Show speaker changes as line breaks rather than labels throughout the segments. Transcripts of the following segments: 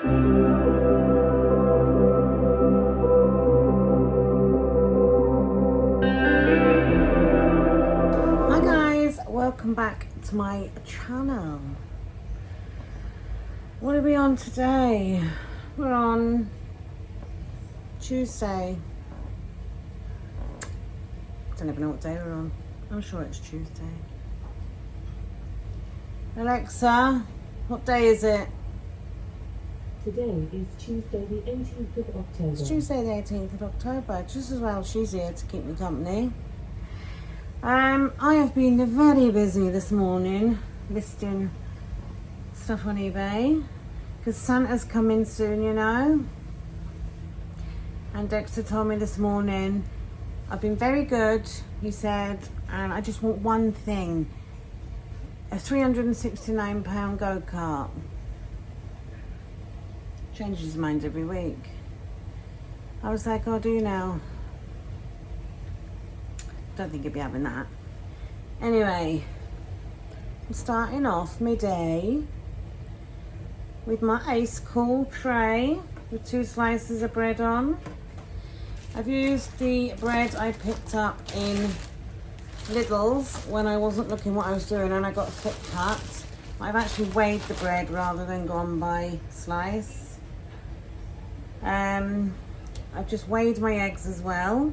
Hi guys, welcome back to my channel. What are we on today? We're on Tuesday. Don't even know what day we're on. I'm sure it's Tuesday. Alexa, what day is it?
Today is Tuesday the 18th of October.
It's Tuesday the 18th of October. Just as well she's here to keep me company. I have been very busy this morning listing stuff on eBay because Santa's coming soon, you know. And Dexter told me this morning, I've been very good, he said, and I just want one thing, a £369 go-kart. Changes his mind every week. I was like, oh, do you now? Don't think he'd be having that. Anyway, I'm starting off my day with my ice cool tray with 2 slices of bread on. I've used the bread I picked up in Lidl's when I wasn't looking what I was doing and I got a thick cut. I've actually weighed the bread rather than gone by slice. I've just weighed my eggs as well.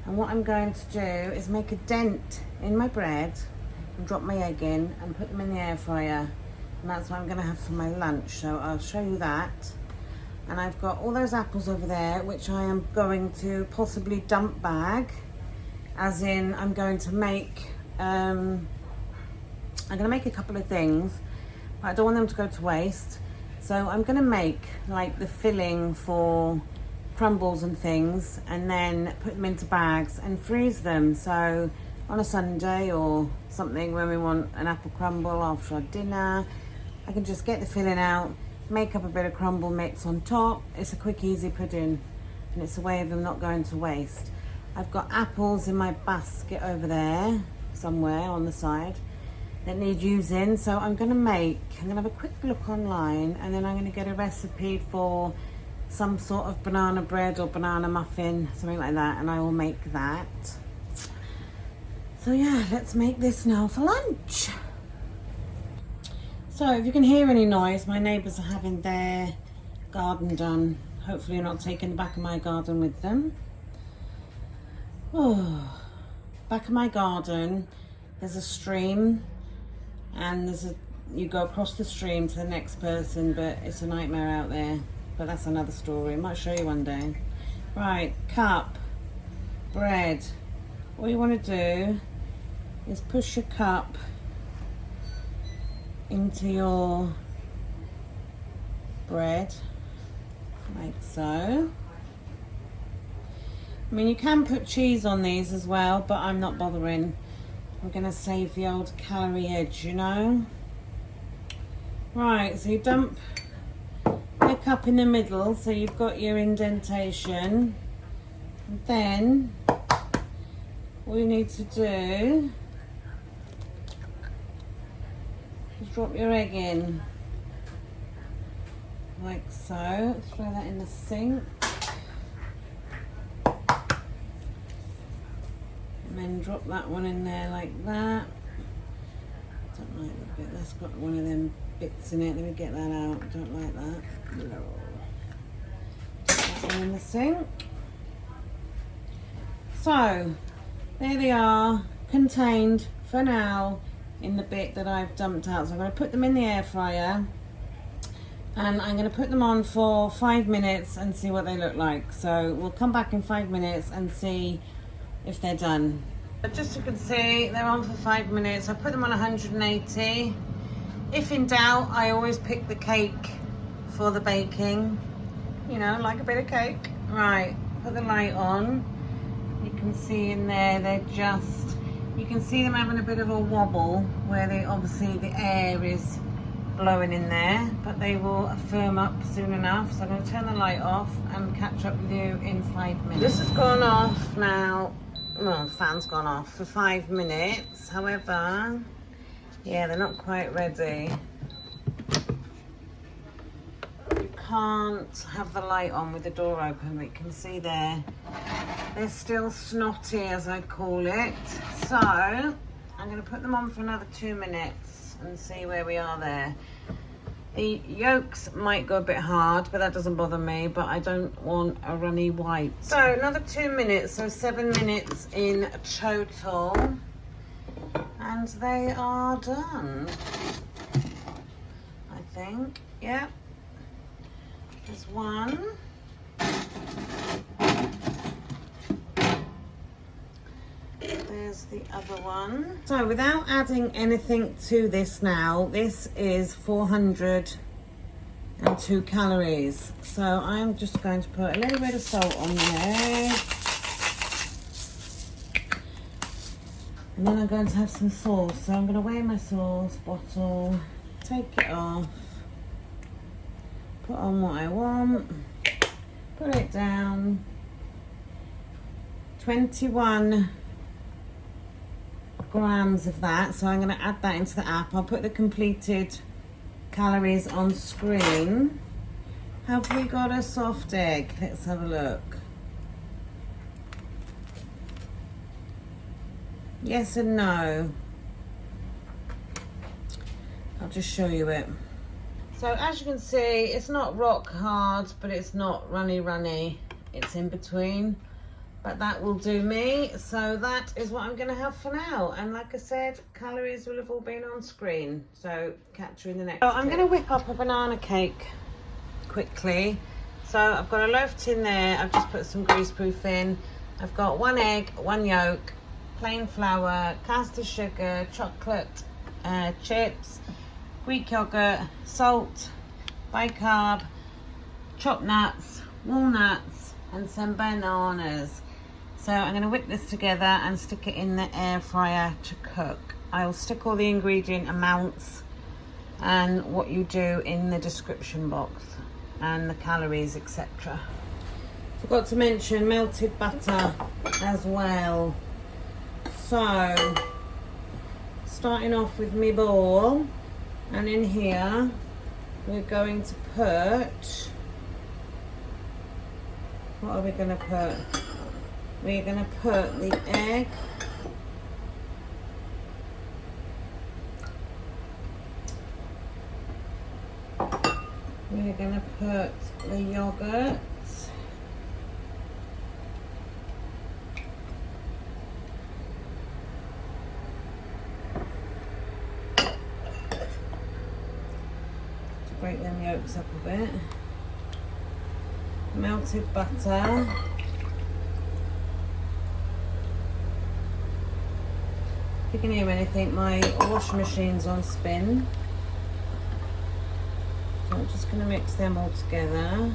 And what I'm going to do is make a dent in my bread and drop my egg in and put them in the air fryer. And that's what I'm going to have for my lunch. So I'll show you that. And I've got all those apples over there, which I am going to possibly dump bag. As in, I'm going to make, I'm going to make a couple of things, but I don't want them to go to waste. So I'm going to make like the filling for crumbles and things and then put them into bags and freeze them. So on a Sunday or something when we want an apple crumble after our dinner, I can just get the filling out, make up a bit of crumble mix on top. It's a quick, easy pudding and it's a way of them not going to waste. I've got apples in my basket over there somewhere on the side that need using. So I'm going to have a quick look online and then I'm going to get a recipe for some sort of banana bread or banana muffin, something like that, and I will make that. So yeah, let's make this now for lunch. So if you can hear any noise, my neighbours are having their garden done. Hopefully you're not taking the back of my garden with them. Oh, back of my garden, there's a stream and you go across the stream to the next person, but it's a nightmare out there. But that's another story. I might show you one day. Right, cup, bread. What you want to do is push your cup into your bread, like so. I mean, you can put cheese on these as well, but I'm not bothering. I'm going to save the old calorie edge, you know. Right, so you dump your cup in the middle, so you've got your indentation. And then all you need to do is drop your egg in, like so. Throw that in the sink. And then drop that one in there like that. Don't like the bit that's got one of them bits in it. Let me get that out. Don't like that. No. Put that one in the sink. So there they are, contained for now in the bit that I've dumped out. So I'm going to put them in the air fryer and I'm going to put them on for 5 minutes and see what they look like. So we'll come back in 5 minutes and see if they're done. But just so you can see, they're on for 5 minutes. I put them on 180. If in doubt, I always pick the cake for the baking. You know, like a bit of cake. Right, put the light on. You can see in there, you can see them having a bit of a wobble where obviously the air is blowing in there, but they will firm up soon enough. So I'm going to turn the light off and catch up with you in 5 minutes. This has gone off now. Well, the fan's gone off for 5 minutes. However, yeah, they're not quite ready. can't have the light on with the door open, but you can see they're still snotty, as I call it. So I'm going to put them on for another 2 minutes and see where we are there. The yolks might go a bit hard, but that doesn't bother me, but I don't want a runny white. So another 2 minutes, so 7 minutes in total, and they are done, I think. Yeah, there's one. There's the other one. So without adding anything to this now, this is 402 calories. So I'm just going to put a little bit of salt on there. And then I'm going to have some sauce. So I'm going to weigh my sauce bottle, take it off, put on what I want, put it down. 21 grams of that, so I'm going to add that into the app. I'll put the completed calories on screen. Have we got a soft egg? Let's have a look. Yes and no. I'll just show you it. So as you can see, it's not rock hard, but it's not runny. It's in between. But that will do me. So that is what I'm going to have for now. And like I said, calories will have all been on screen. So catch you in the next. So I'm going to whip up a banana cake quickly. So I've got a loaf tin there. I've just put some greaseproof in. I've got 1 egg, 1 yolk, plain flour, caster sugar, chocolate chips, Greek yogurt, salt, bicarb, chopped nuts, walnuts, and some bananas. So I'm going to whip this together and stick it in the air fryer to cook. I'll stick all the ingredient amounts and what you do in the description box and the calories, etc. Forgot to mention melted butter as well. So starting off with my bowl, and in here we're going to put, what are we going to put? We're going to put the egg, we're going to put the yogurt, to break them yolks up a bit, melted butter, if you can hear anything, my washing machine's on spin. So I'm just going to mix them all together.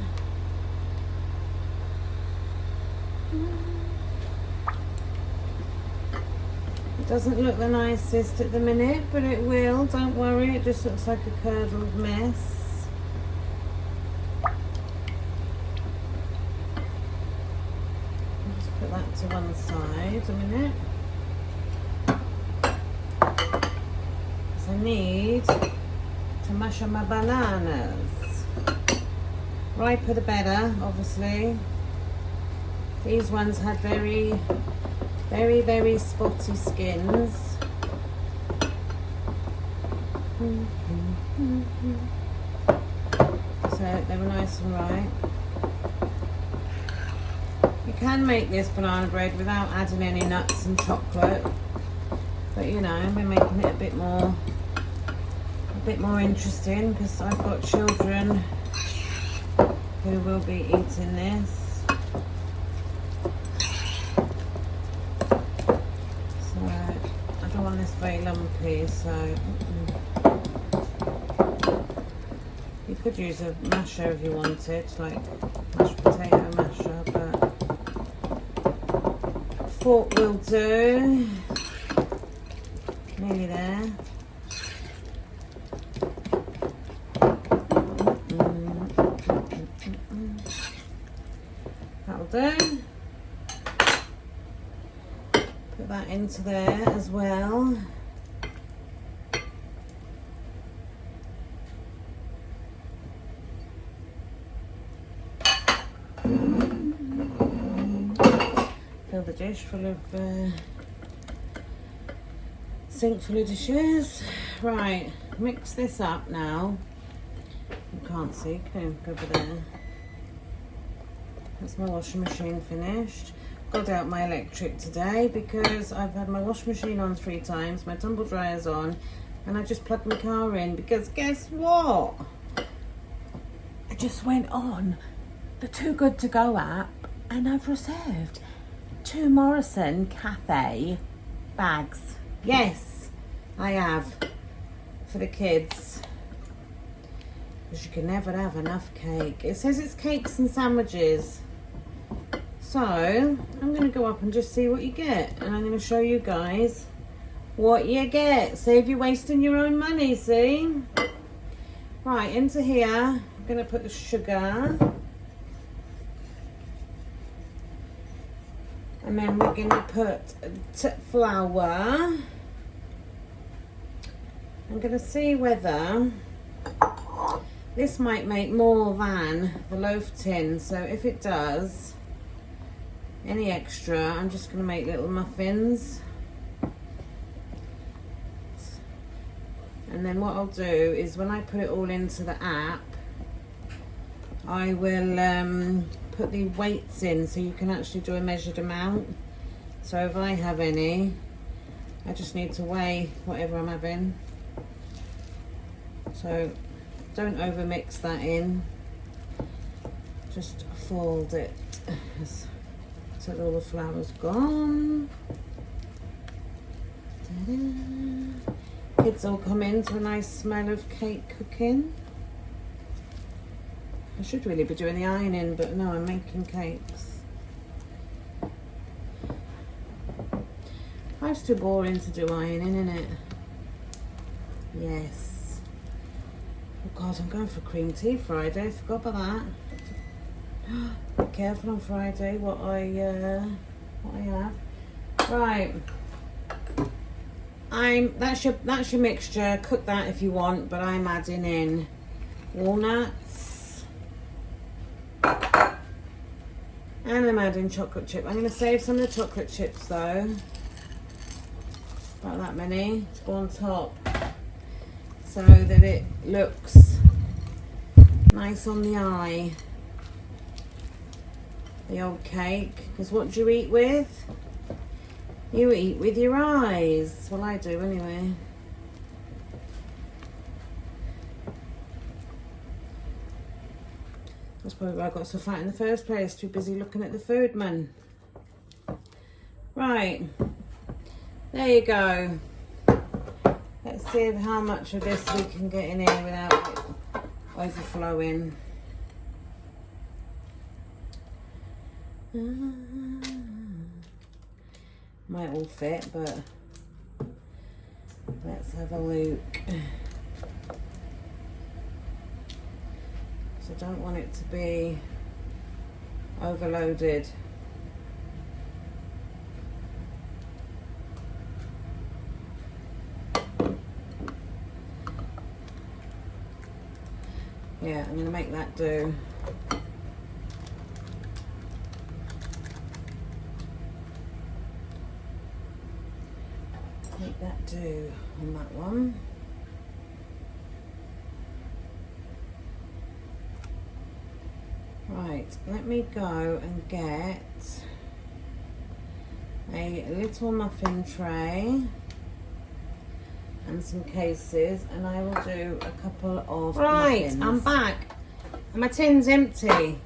It doesn't look the nicest at the minute, but it will, don't worry, it just looks like a curdled mess. I'll just put that to one side a minute. I need to mash up my bananas. Riper the better, obviously. These ones had very spotty skins. So they were nice and ripe. You can make this banana bread without adding any nuts and chocolate. But you know, we're making it a bit more interesting because I've got children who will be eating this. So I don't want this very lumpy, so you could use a masher if you wanted, like mashed potato masher, but fork will do. Nearly there. That'll do. Put that into there as well. Fill the dish full of sink full of dishes. Right, mix this up now. You can't see, can you? Go over there. That's my washing machine finished. Got out my electric today because I've had my washing machine on 3 times, my tumble dryer's on, and I just plugged my car in because guess what? I just went on the Too Good To Go app and I've reserved 2 Morrison Cafe bags. Yes, I have, for the kids. Because you can never have enough cake. It says it's cakes and sandwiches. So, I'm going to go up and just see what you get. And I'm going to show you guys what you get. Save you wasting your own money, see? Right, into here, I'm going to put the sugar. And then we're going to put flour. I'm going to see whether this might make more than the loaf tin. So if it does, any extra, I'm just going to make little muffins. And then what I'll do is when I put it all into the app, I will put the weights in so you can actually do a measured amount. So if I have any, I just need to weigh whatever I'm having. So don't over mix that in, just fold it so that all the flour's gone. Ta-da. Kids all come in to a nice smell of cake cooking. I should really be doing the ironing, but no, I'm making cakes. Life's too boring to do ironing, isn't it? Yes. Oh God, I'm going for cream tea Friday. I forgot about that. Be careful on Friday what I have. Right. That's your mixture. Cook that if you want, but I'm adding in walnuts. And I'm adding chocolate chip. I'm going to save some of the chocolate chips though. About that many to go on top, so that it looks nice on the eye. The old cake, because what do you eat with? You eat with your eyes. Well, I do anyway. That's probably why I got so fat in the first place. Too busy looking at the food, man. Right. There you go. Let's see how much of this we can get in here without it overflowing. Might all fit, but let's have a look. So I don't want it to be overloaded. Yeah, I'm going to make that do. Make that do on that one. Right, let me go and get a little muffin tray and some cases, and I will do a couple of muffins. I'm back and my tin's empty-ish.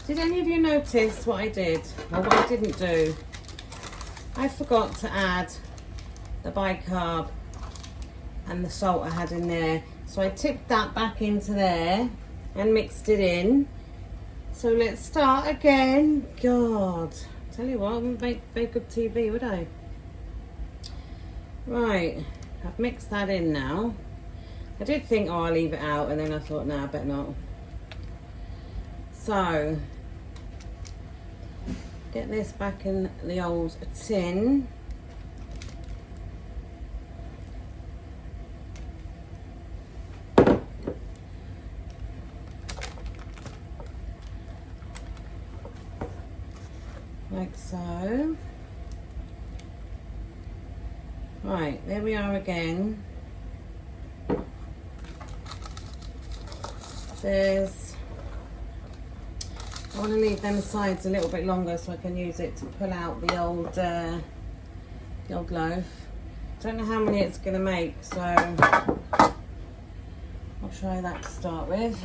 Did any of you notice what I did, or what I didn't do? I forgot to add the bicarb and the salt I had in there. So I tipped that back into there and mixed it in. So let's start again. God, tell you what, I wouldn't make very good TV, would I? Right, I've mixed that in now. I did think, oh, I'll leave it out, and then I thought, no, I better not. So, get this back in the old tin. like so. Right, there we are again. I want to leave them sides a little bit longer so I can use it to pull out the old loaf. Don't know how many it's going to make, so I'll try that to start with.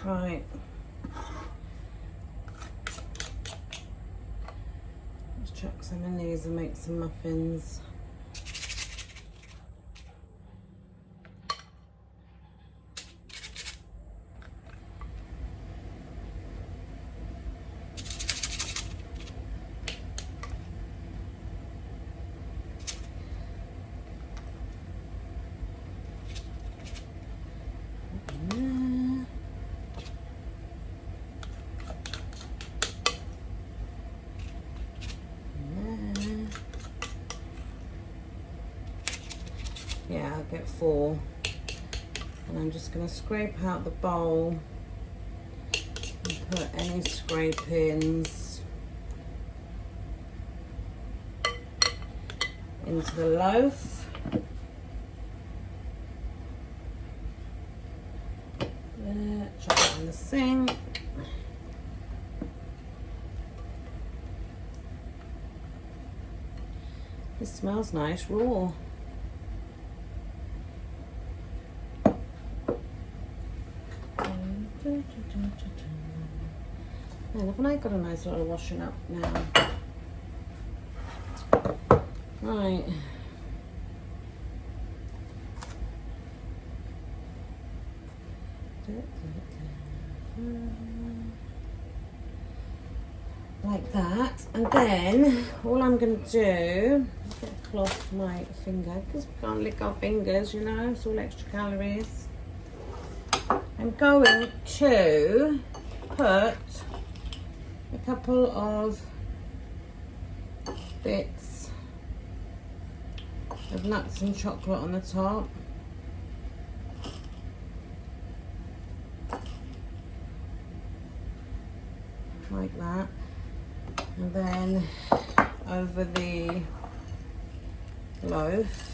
Right. Let's chuck some in these and make some muffins. Yeah, I'll get 4. And I'm just going to scrape out the bowl and put any scrapings into the loaf. There, chuck it in the sink. This smells nice, raw. And haven't I got a nice little washing up now? Right. Like that. And then all I'm going to do, get a cloth my finger, because we can't lick our fingers, you know, it's all extra calories. I'm going to put a couple of bits of nuts and chocolate on the top. Like that. And then over the loaf.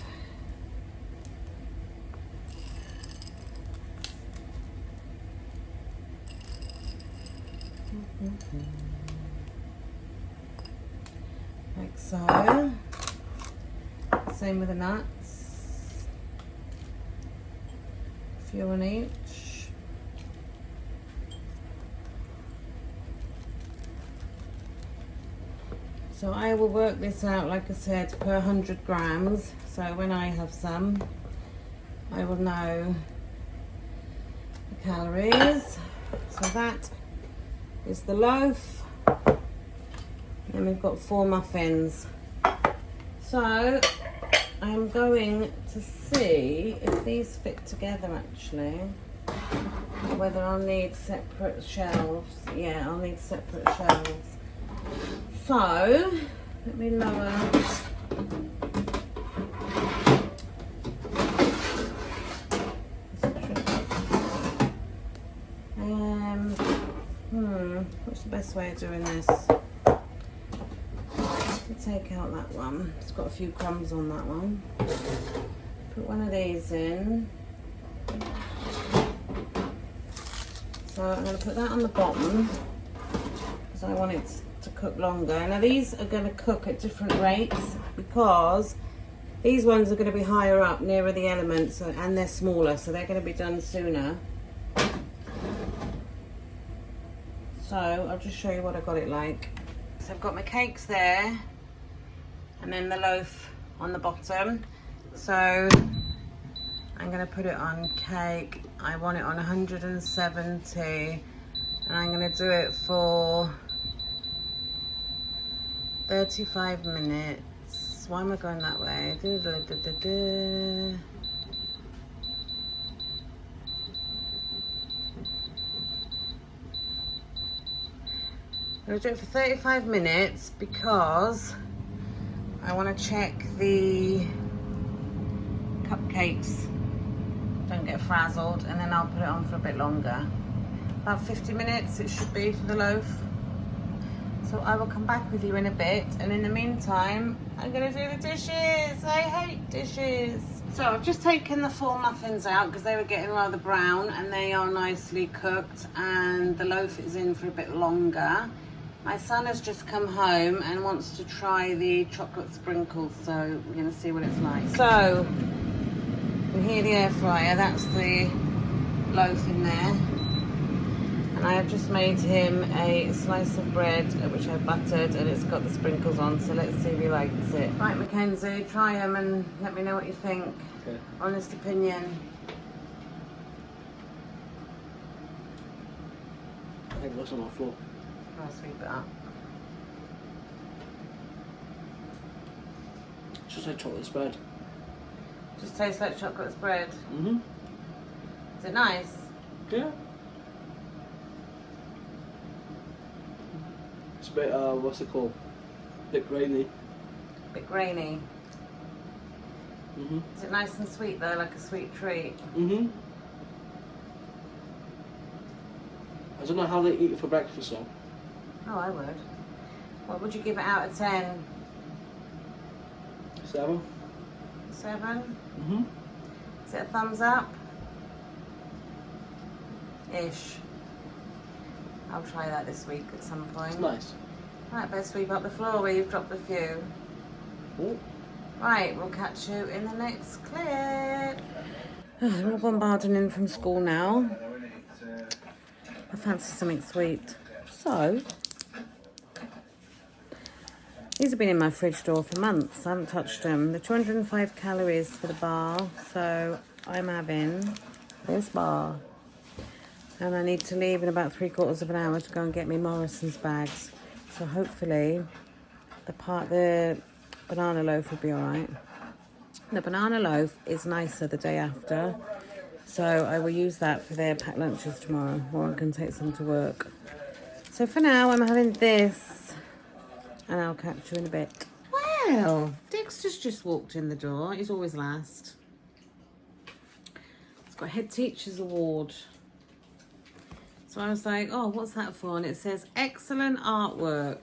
Like so. Same with the nuts. A few on each. So I will work this out, like I said, per 100 grams. So when I have some, I will know the calories. So that is the loaf. And we've got 4 muffins. So I'm going to see if these fit together actually, or whether I'll need separate shelves. Yeah, I'll need separate shelves. So let me lower. What's the best way of doing this? Take out that one. It's got a few crumbs on that one. Put one of these in. So I'm going to put that on the bottom because I want it to cook longer. Now these are going to cook at different rates because these ones are going to be higher up nearer the elements and they're smaller, so they're going to be done sooner. So I'll just show you what I got it like. So I've got my cakes there and then the loaf on the bottom. So I'm going to put it on cake. I want it on 170 and I'm going to do it for 35 minutes. Why am I going that way? I'm going to do it for 35 minutes because I want to check the cupcakes don't get frazzled, and then I'll put it on for a bit longer. About 50 minutes it should be for the loaf. So I will come back with you in a bit, and in the meantime I'm going to do the dishes. I hate dishes. So I've just taken the 4 muffins out because they were getting rather brown, and they are nicely cooked, and the loaf is in for a bit longer. My son has just come home and wants to try the chocolate sprinkles, so we're going to see what it's like. So we hear the air fryer, that's the loaf in there. And I have just made him a slice of bread, which I buttered, and it's got the sprinkles on, so let's see if he likes it. Right, Mackenzie, try them and let me know what you think.
Okay.
Honest opinion.
I think it looks on the floor.
I'll sweep it up.
It's just like chocolate spread.
Just tastes like chocolate spread.
Mm-hmm.
Is it nice?
Yeah. It's a bit, what's it called? A bit grainy.
Bit grainy.
Mm-hmm.
Is it nice and sweet though, like a sweet treat?
Mm-hmm. I don't know how they eat it for breakfast though.
Oh, I would. What would you give it out of 10?
7.
7?
Mm-hmm.
Is it a thumbs up? Ish. I'll try that this week at some point.
It's nice.
Right, better sweep up the floor where you've dropped a few.
Oh.
Right, we'll catch you in the next clip. We're bombarding in from school now. I fancy something sweet. So, these have been in my fridge door for months. I haven't touched them. They're 205 calories for the bar. So, I'm having this bar. And I need to leave in about 3/4 of an hour to go and get me Morrison's bags. So hopefully the banana loaf will be alright. The banana loaf is nicer the day after. So I will use that for their packed lunches tomorrow. Warren can take some to work. So for now I'm having this. And I'll catch you in a bit. Well, Dexter's just walked in the door. He's always last. He's got a head teacher's award. So I was like, oh, what's that for? And it says, excellent artwork.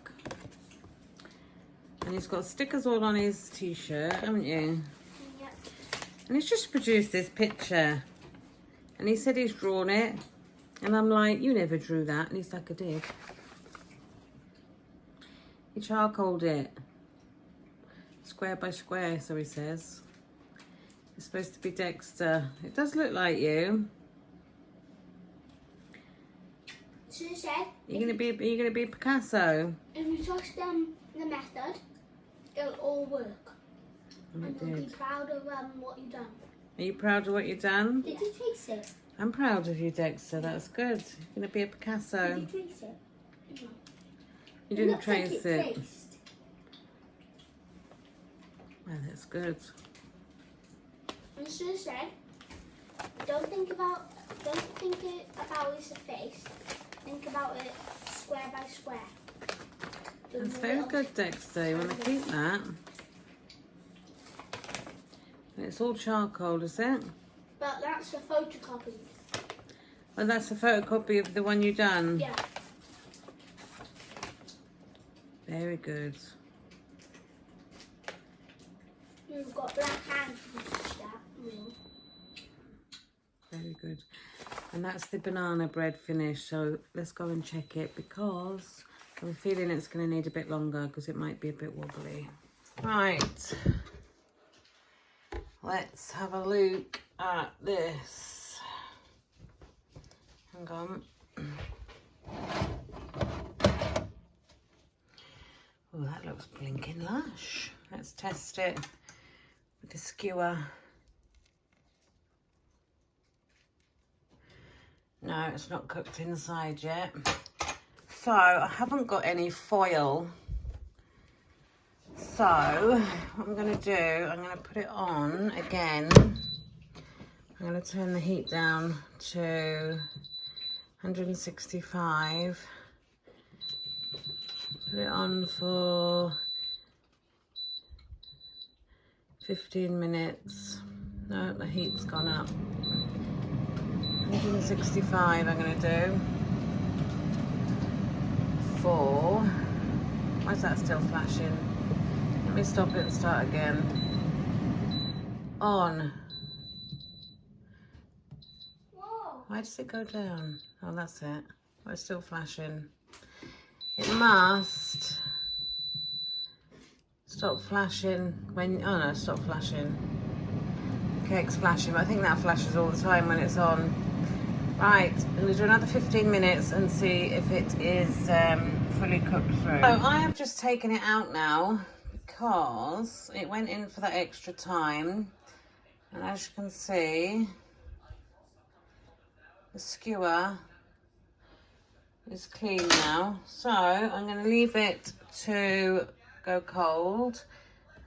And he's got stickers all on his t-shirt, haven't you?
Yep.
And he's just produced this picture. And he said he's drawn it. And I'm like, you never drew that. And he's like, I did. He charcoaled it. Square by square, so he says. It's supposed to be Dexter. It does look like you.
She said,
Are you gonna be Picasso?
if you trust the method, it'll all work.
And
And
it
you'll be
did.
proud of what you've done.
Are you proud of what you've done?
Did you taste it?
I'm proud of you, Dexter. That's good. You're gonna be a Picasso.
Did you taste it? No.
You didn't
looks like
trace
it
it.
tastes.
Well, that's good.
And she said, don't think about it about his face. Think about it square by square.
That's very good, Dexter. You want to keep that? And it's all charcoal, is it?
But that's a photocopy.
Well, that's a photocopy of the one you done.
Yeah.
Very good.
You've got black hands to touch that. Mm.
Very good. And that's the banana bread finish. So let's go and check it because I'm feeling it's going to need a bit longer because it might be a bit wobbly. Right. Let's have a look at this. Hang on. Oh, that looks blinking lush. Let's test it with the skewer. No, it's not cooked inside yet. So, I haven't got any foil. So, what I'm going to do, I'm going to put it on again. I'm going to turn the heat down to 165. Put it on for 15 minutes. No, the heat's gone up. 165 I'm going to do. 4. Why is that still flashing? Let me stop it and start again. On.
Whoa.
Why does it go down? Oh, that's it. Oh, it's still flashing. It must stop flashing when... Oh no, stop flashing. The cake's flashing, but I think that flashes all the time when it's on. Right, I'm going to do another 15 minutes and see if it is fully cooked through. So I have just taken it out now because it went in for that extra time. And as you can see, the skewer is clean now. So I'm going to leave it to go cold.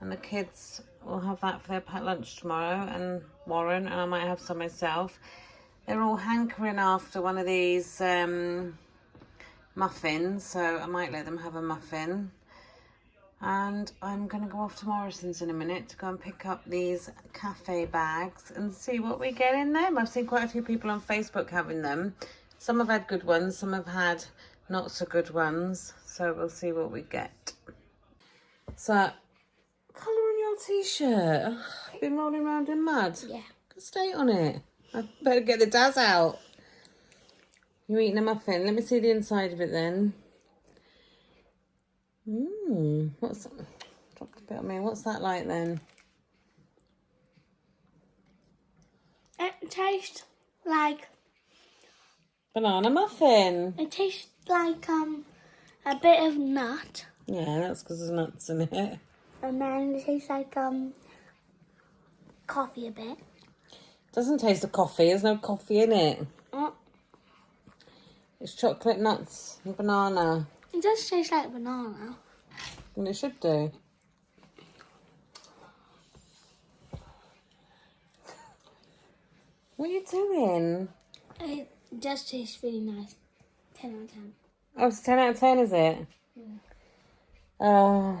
And the kids will have that for their lunch tomorrow. And Warren, and I might have some myself. They're all hankering after one of these muffins, so I might let them have a muffin. And I'm going to go off to Morrison's in a minute to go and pick up these cafe bags and see what we get in them. I've seen quite a few people on Facebook having them. Some have had good ones, some have had not so good ones. So we'll see what we get. So, colour on your t-shirt. Ugh, been rolling around in mud.
Yeah.
Good state on it. I better get the Daz out. You're eating a muffin. Let me see the inside of it then. What's that? Dropped a bit on me. What's that like then?
It tastes like...
Banana muffin.
It tastes like a bit of nut.
Yeah, that's because there's nuts in it.
And then it tastes like coffee a bit.
Doesn't taste of coffee. There's no coffee in it.
Oh,
It's chocolate, nuts, and banana.
it does taste like banana.
And it should do. What are you doing?
It does taste really nice. 10 out of 10.
Oh, it's 10 out of 10, is it?
Yeah.
Oh.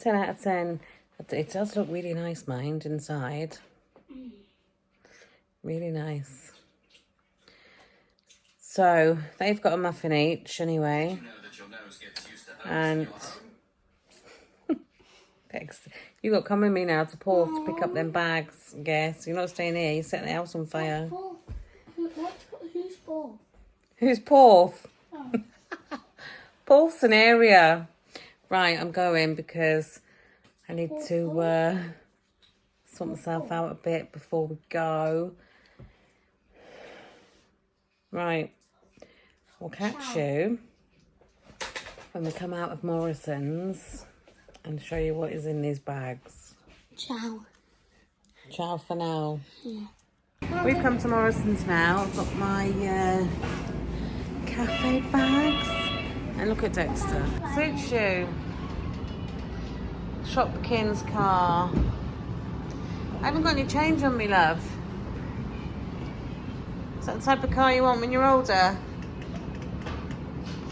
10 out of 10. It does look really nice, mind, inside. Really nice. So, they've got a muffin each, anyway. And... Dexter, you got to come with me now to Porth to pick up them bags, I guess. You're not staying here, you're setting the house on fire.
Who's Paul?
Who's Porth?
Oh.
Porth's an area. Right, I'm going because I need to sort myself out a bit before we go. Right, we'll catch you when we come out of Morrison's and show you what is in these bags.
Ciao.
Ciao for now.
Yeah.
We've come to Morrison's now. I've got my cafe bags. And look at Dexter. Suits you. Shopkins car. I haven't got any change on me, love. Is that the type of car you want when you're older?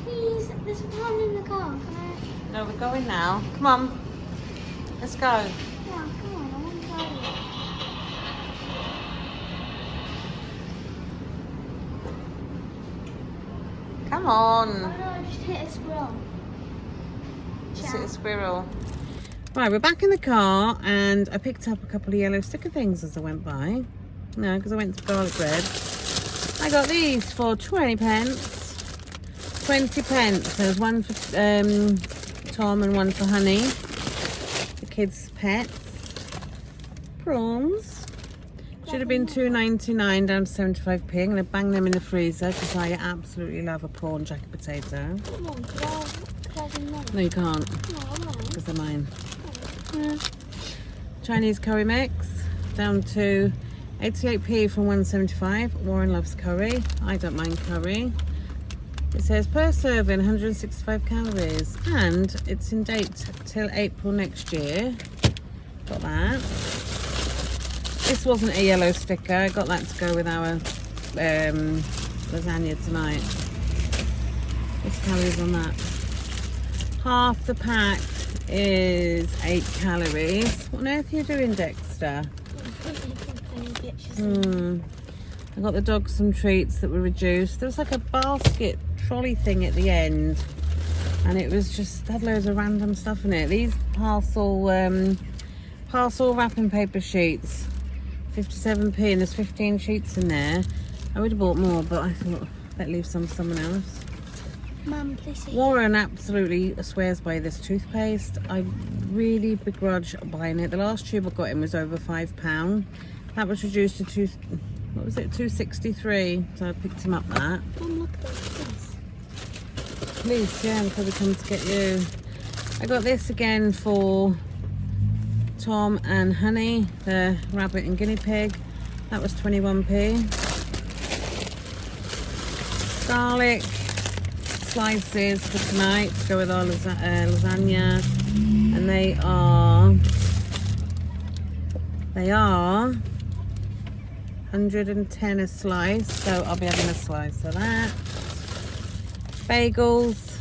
Please, there's one in the car. Can I...
No, we're going now. Come on. Let's go.
Yeah, come on, I want to go.
Come on.
Oh no, I just hit a squirrel.
Just hit a squirrel. Right, we're back in the car and I picked up a couple of yellow sticker things as I went by. No, because I went to garlic bread. I got these for 20 pence. 20 pence. There's one for Tom and one for Honey. The kids' pets. Prawns. Should have been $2.99 down to 75p. I'm going to bang them in the freezer because I absolutely love a prawn jacket potato.
Come on, could I have them?
No, you can't
No.
because they're mine. Yeah. Chinese curry mix down to 88p from 175. Warren loves curry. I don't mind curry. It says per serving 165 calories and it's in date till April next year. Got that. This wasn't a yellow sticker. I got that to go with our lasagna tonight. What's the calories on that? Half the pack is 8 calories. What on earth are you doing, Dexter? I got the dog some treats that were reduced. There was like a basket trolley thing at the end, and it was just had loads of random stuff in it. These parcel wrapping paper sheets, 57p, and there's 15 sheets in there. I would have bought more, but I thought I'd leave some for someone else.
Mum, please.
Warren absolutely swears by this toothpaste. I really begrudge buying it. The last tube I got in was over £5. That was reduced to £2.63. So I picked him up that.
Mum, look at this.
Please, yeah, I'm probably coming to get you. I got this again for Tom and Honey, the rabbit and guinea pig. That was 21p. Garlic slices for tonight to go with our lasagna, and they are 110 a slice, so I'll be having a slice of that. Bagels,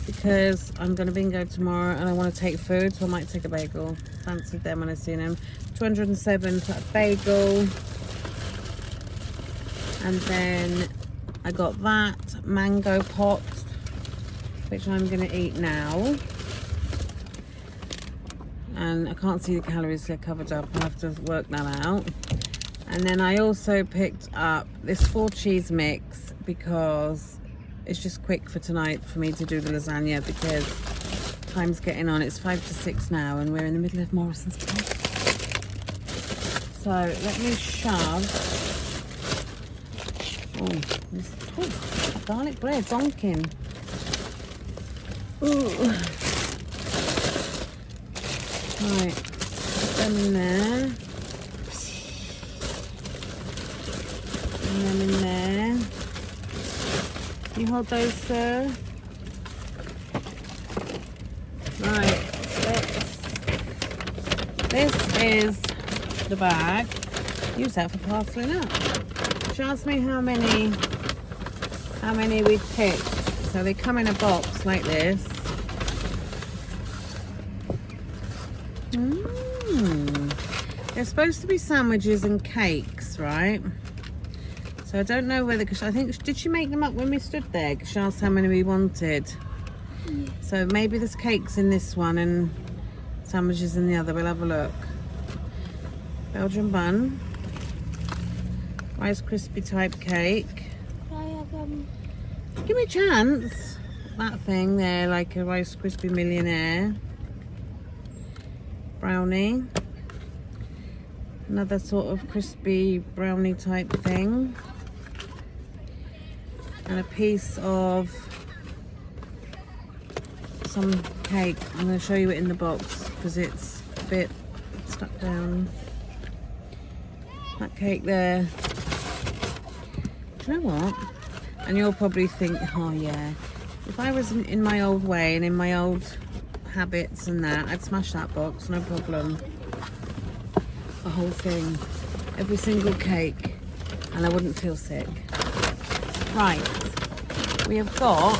because I'm going to bingo tomorrow and I want to take food, so I might take a bagel. Fancied them when I seen them. 207 for a bagel. And then I got that mango pot, which I'm going to eat now. And I can't see the calories, they're covered up. I'll have to work that out. And then I also picked up this 4 cheese mix because it's just quick for tonight for me to do the lasagna, because time's getting on. It's 5 to 6 now and we're in the middle of Morrison's Park. So let me shove. Garlic bread, donkin. Ooh. Right, put them in there. And them in there. You hold those, sir. Right, this is the bag. Use that for parceling up. She asked me how many we picked. So they come in a box like this. They're supposed to be sandwiches and cakes, right? So I don't know whether, because I think, did she make them up when we stood there? Because she asked how many we wanted. Yeah. So maybe there's cakes in this one and sandwiches in the other. We'll have a look. Belgian bun. Rice Krispie type cake.
I have,
Give me a chance. That thing there, like a Rice Krispie millionaire. Brownie. Another sort of crispy brownie type thing. And a piece of some cake. I'm going to show you it in the box because it's a bit stuck down. That cake there. Do you know what? And you'll probably think, oh yeah, if I was in my old way and in my old habits and that, I'd smash that box, no problem. The whole thing, every single cake, and I wouldn't feel sick. Right, we have got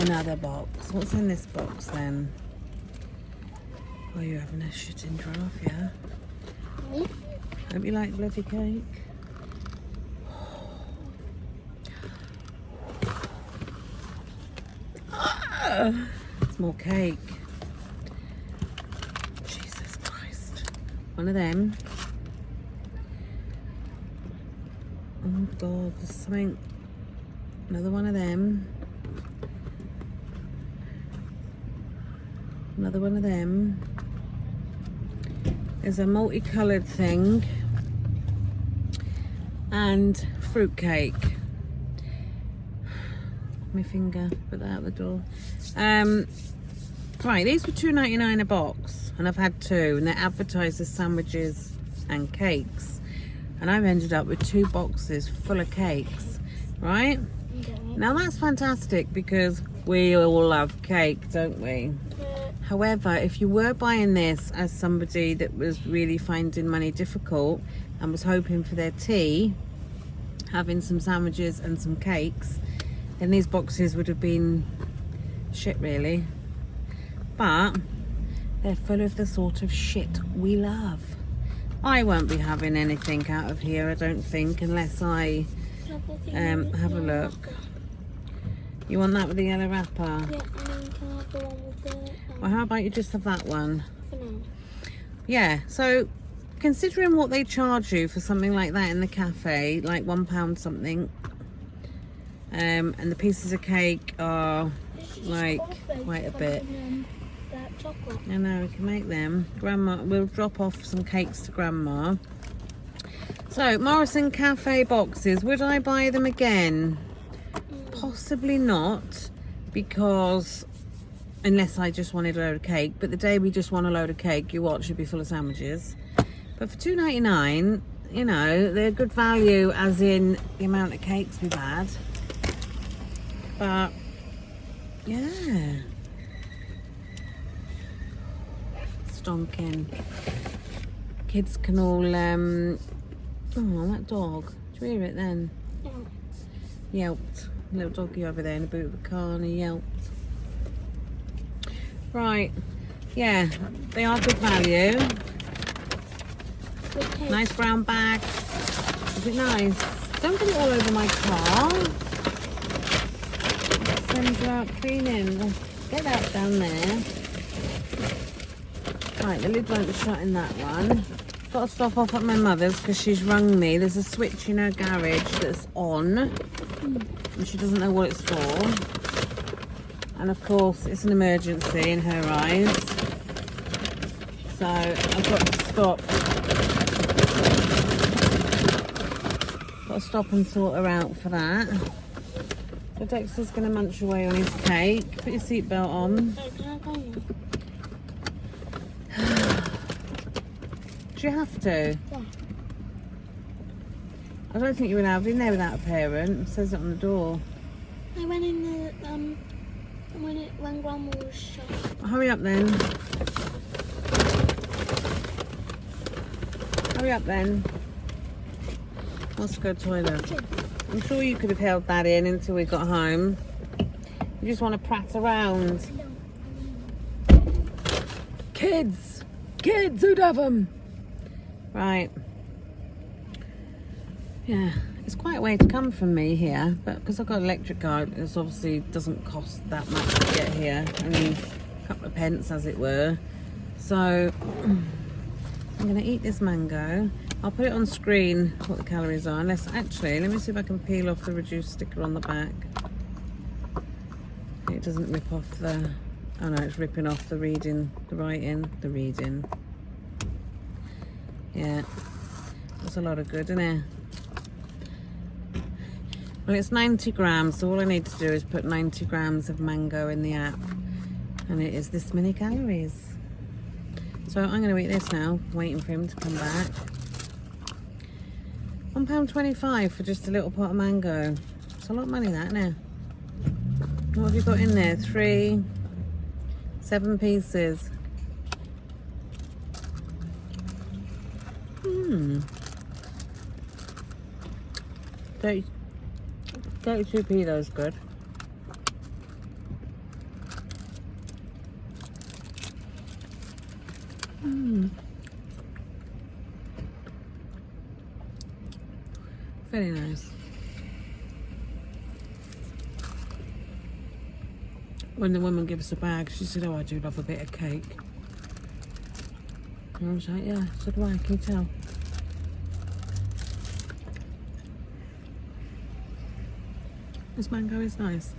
another box. What's in this box then? Oh, you're having a shitting draft, yeah?
Me?
Hope you like bloody cake. It's more cake. Jesus Christ. One of them. Oh God, there's something. Another one of them. Another one of them. There's a multicoloured thing. And fruit cake. My finger, put that out the door. Right, these were $2.99 a box, and I've had 2, and they're advertised as sandwiches and cakes, and I've ended up with 2 boxes full of cakes, right?
Okay.
Now that's fantastic because we all love cake, don't we? However, if you were buying this as somebody that was really finding money difficult and was hoping for their tea, having some sandwiches and some cakes, then these boxes would have been shit really. But they're full of the sort of shit we love. I won't be having anything out of here, I don't think, unless I have a look. You want that with the yellow wrapper?
Yeah, and then can I have the one with the...
Well, how about you just have that one?
For now.
Yeah, so considering what they charge you for something like that in the cafe, like £1 something, and the pieces of cake are like quite a bit.
That chocolate.
I know, we can make them. Grandma, we'll drop off some cakes to Grandma. So, Morrison Cafe boxes, would I buy them again? Possibly not, because unless I just wanted a load of cake, but the day we just want a load of cake, you watch, it'd be full of sandwiches. But for $2.99, you know, they're good value as in the amount of cakes we've had. But yeah, stonking. Kids can all oh, that dog, do you hear it then?
Yeah.
Yelped. Little doggy over there in the boot of a car and he yelped. Right, yeah, they are good value.
Okay.
Nice brown bag. Is it nice? Don't get it all over my car. Send you out cleaning. Get that down there. Right, the lid won't shut in that one. Got to stop off at my mother's because she's rung me. There's a switch in her garage that's on and she doesn't know what it's for. And of course, it's an emergency in her eyes. So I've got to stop. Got to stop and sort her out for that. So Dexter's going to munch away on his cake. Put your seatbelt on.
So can I go now?
Do you have to?
Yeah.
I don't think you would have in there without a parent. It says it on the door.
I went in the when Grandma was shut.
Hurry up then. Hurry up then. Let's go to the toilet. I'm sure you could have held that in until we got home. You just want to prat around. Kids! Kids, who'd have them? Right. Yeah, it's quite a way to come from me here, but because I've got an electric car, it obviously doesn't cost that much to get here. Only a couple of pence, as it were. So, I'm going to eat this mango. I'll put it on screen what the calories are. Unless, actually, let me see if I can peel off the reduced sticker on the back. It doesn't rip off the... Oh no, it's ripping off the reading, the writing, the reading. Yeah, that's a lot of good, isn't it? Well, it's 90 grams, so all I need to do is put 90 grams of mango in the app, and it is this many calories. So I'm going to eat this now, waiting for him to come back. £1.25 for just a little pot of mango. It's a lot of money, that, isn't it? What have you got in there? 7 pieces. 32p, those good. Very nice. When the woman gives us a bag, she said, "Oh, I do love a bit of cake." And I was like, "Yeah, so do I, can you tell?" This mango is nice.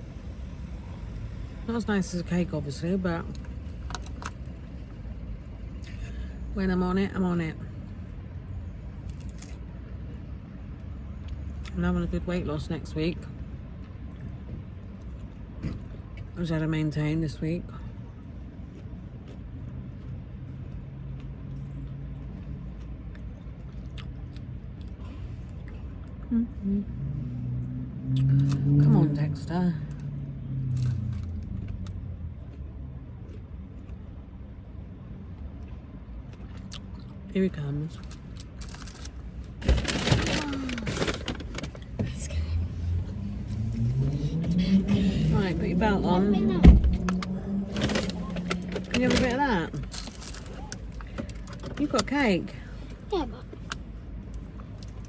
Not as nice as a cake, obviously, but when I'm on it, I'm on it. I'm having a good weight loss next week, which I had to maintain this week. Come on, Dexter. Here he comes. Right, put your belt on. Can you have a bit of that? You've got cake.
Yeah, but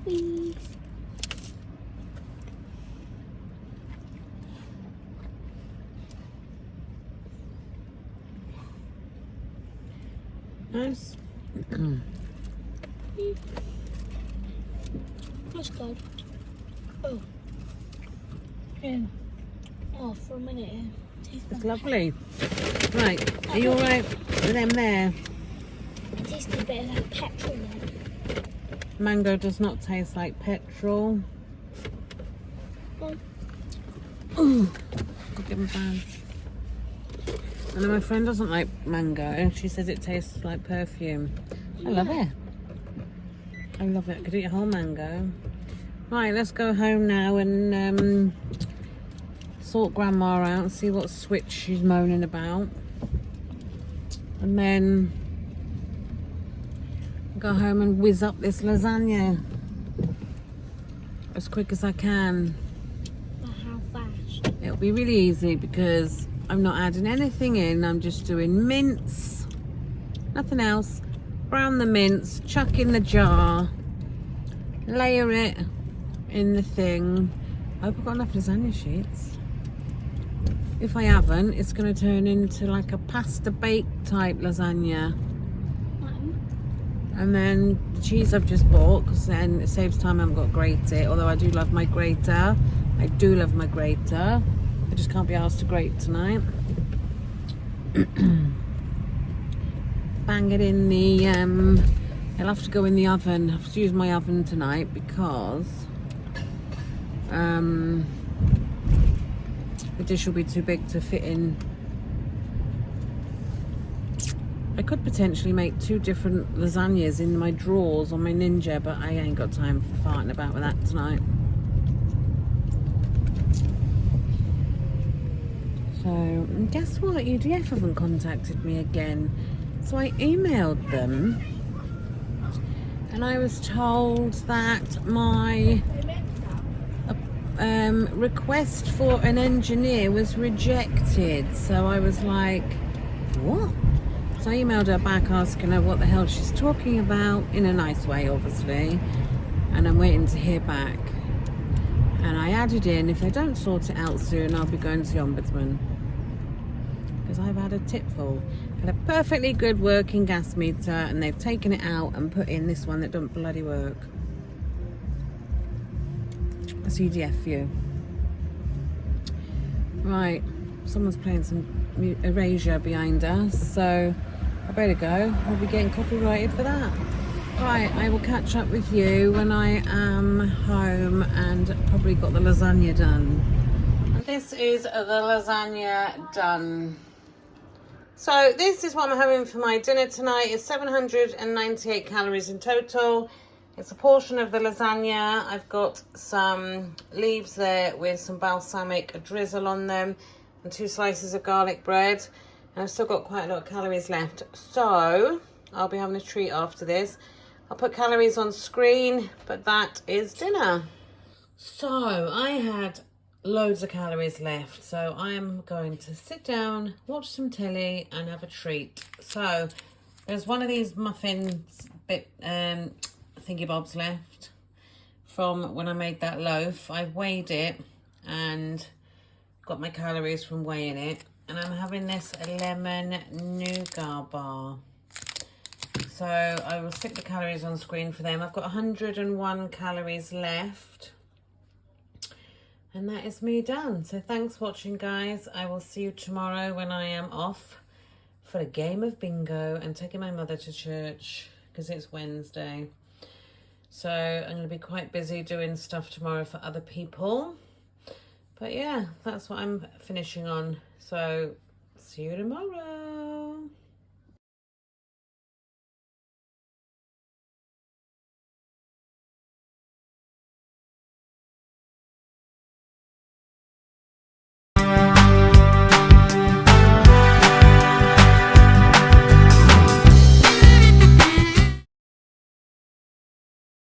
please.
Nice.
That's good. Oh. Yeah. Oh, for a minute. Taste
It's
them.
lovely. Right, are you alright with them there?
It tastes a bit like petrol then.
Mango does not taste like petrol.
Oh.
Ooh, I'll give him a badge. And then my friend doesn't like mango. She says it tastes like perfume. I love it. I love it. I could eat a whole mango. Right, let's go home now and sort Grandma out and see what switch she's moaning about. And then go home and whiz up this lasagna as quick as I can.
But how fast?
It'll be really easy because I'm not adding anything in. I'm just doing mince, nothing else. Brown the mince, chuck in the jar, layer it in the thing. I hope I've got enough lasagna sheets. If I haven't, it's going to turn into like a pasta bake type lasagna. And then the cheese I've just bought, because then it saves time. I haven't got to grate it, although I do love my grater. I do love my grater. I just can't be asked to grate tonight. Bang it in the it'll have to go in the oven. I have to use my oven tonight because the dish will be too big to fit in. I could potentially make 2 different lasagnas in my drawers on my Ninja, but I ain't got time for farting about with that tonight. So, guess what? EDF haven't contacted me again. So I emailed them and I was told that my request for an engineer was rejected. So I was like, what? So I emailed her back asking her what the hell she's talking about, in a nice way obviously, and I'm waiting to hear back. And I added in, if they don't sort it out soon, I'll be going to the Ombudsman, because I've had a tipful. Had a perfectly good working gas meter and they've taken it out and put in this one that doesn't bloody work. That's EDF for you. Right, someone's playing some erasure behind us, so I better go. We'll be getting copyrighted for that. Right, I will catch up with you when I am home and probably got the lasagna done. This is the lasagna done. So this is what I'm having for my dinner tonight. It's 798 calories in total. It's a portion of the lasagna. I've got some leaves there with some balsamic drizzle on them and 2 slices of garlic bread. And I've still got quite a lot of calories left. So I'll be having a treat after this. I'll put calories on screen, but that is dinner. So I had loads of calories left, so I am going to sit down, watch some telly and have a treat. So there's one of these muffins bit thingy bobs left from when I made that loaf. I've weighed it and got my calories from weighing it, and I'm having this lemon nougat bar. So I will stick the calories on screen for them. I've got 101 calories left. And that is me done. So thanks for watching, guys. I will see you tomorrow when I am off for a game of bingo and taking my mother to church because it's Wednesday. So I'm going to be quite busy doing stuff tomorrow for other people. But yeah, that's what I'm finishing on. So see you tomorrow.